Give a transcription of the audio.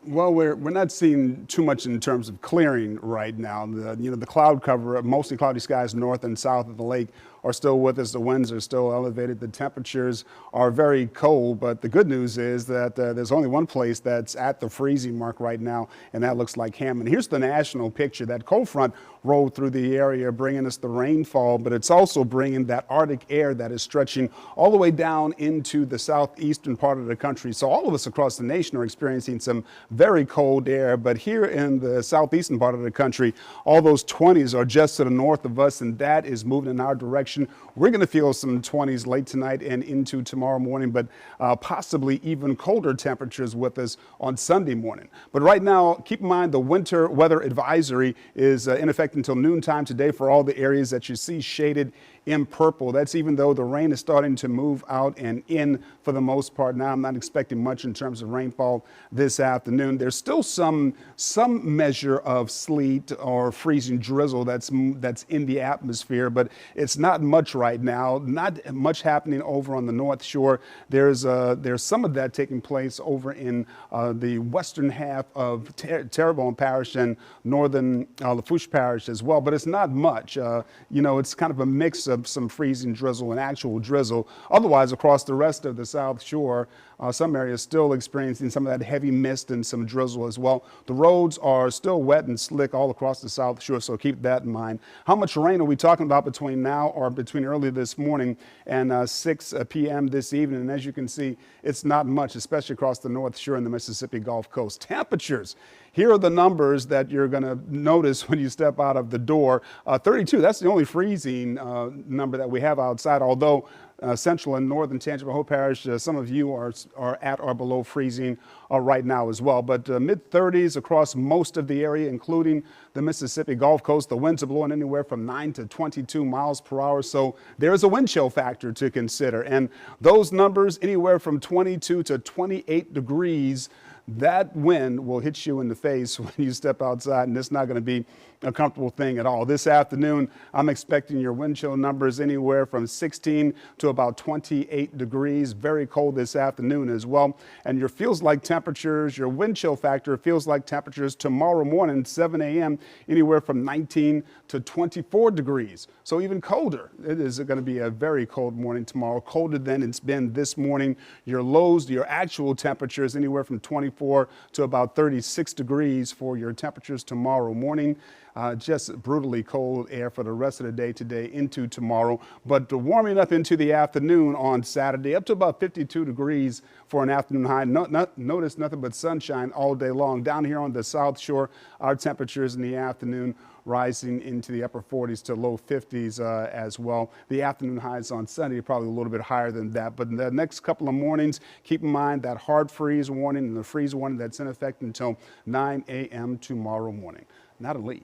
Well, we're not seeing too much in terms of clearing right now. The cloud cover, mostly cloudy skies north and south of the lake, are still with us. The winds are still elevated. The temperatures are very cold. But the good news is that there's only one place that's at the freezing mark right now, and that looks like Hammond. Here's the national picture. That cold front rolled through the area, bringing us the rainfall, but it's also bringing that Arctic air that is stretching all the way down into the southeastern part of the country. So all of us across the nation are experiencing some very cold air, but here in the southeastern part of the country, all those 20s are just to the north of us, and that is moving in our direction. We're going to feel some 20s late tonight and into tomorrow morning, but possibly even colder temperatures with us on Sunday morning. But right now, keep in mind the winter weather advisory is in effect until noontime today for all the areas that you see shaded in purple. That's even though the rain is starting to move out and in for the most part. Now I'm not expecting much in terms of rainfall this afternoon. There's still some measure of sleet or freezing drizzle that's in the atmosphere, but it's not much right now. Not much happening over on the North Shore. There's some of that taking place over in the western half of Terrebonne Parish and northern Lafourche Parish as well, but it's not much. It's kind of a mix of some freezing drizzle and actual drizzle. Otherwise, across the rest of the South Shore, some areas still experiencing some of that heavy mist and some drizzle as well. The roads are still wet and slick all across the South Shore, so keep that in mind. How much rain are we talking about between now or between early this morning and 6 p.m. this evening? And as you can see, it's not much, especially across the North Shore and the Mississippi Gulf Coast. Temperatures. Here are the numbers that you're going to notice when you step out of the door. 32, that's the only freezing number that we have outside, although central and northern Tangipahoa Parish, some of you are at or below freezing right now as well. But mid-30s across most of the area, including the Mississippi Gulf Coast. The winds are blowing anywhere from 9 to 22 miles per hour. So there's a wind chill factor to consider. And those numbers anywhere from 22 to 28 degrees. That wind will hit you in the face when you step outside, and it's not going to be a comfortable thing at all. This afternoon, I'm expecting your wind chill numbers anywhere from 16 to about 28 degrees. Very cold this afternoon as well. And your feels like temperatures, your wind chill factor feels like temperatures tomorrow morning, 7 a.m., anywhere from 19 to 24 degrees. So even colder. It is going to be a very cold morning tomorrow, colder than it's been this morning. Your lows, your actual temperatures, anywhere from 24 to about 36 degrees for your temperatures tomorrow morning. Just brutally cold air for the rest of the day today into tomorrow, but warming up into the afternoon on Saturday, up to about 52 degrees for an afternoon high. Notice nothing but sunshine all day long. Down here on the South Shore, our temperatures in the afternoon rising into the upper 40s to low 50s as well. The afternoon highs on Sunday are probably a little bit higher than that, but in the next couple of mornings, keep in mind that hard freeze warning and the freeze warning that's in effect until 9 a.m. tomorrow morning. Natalie.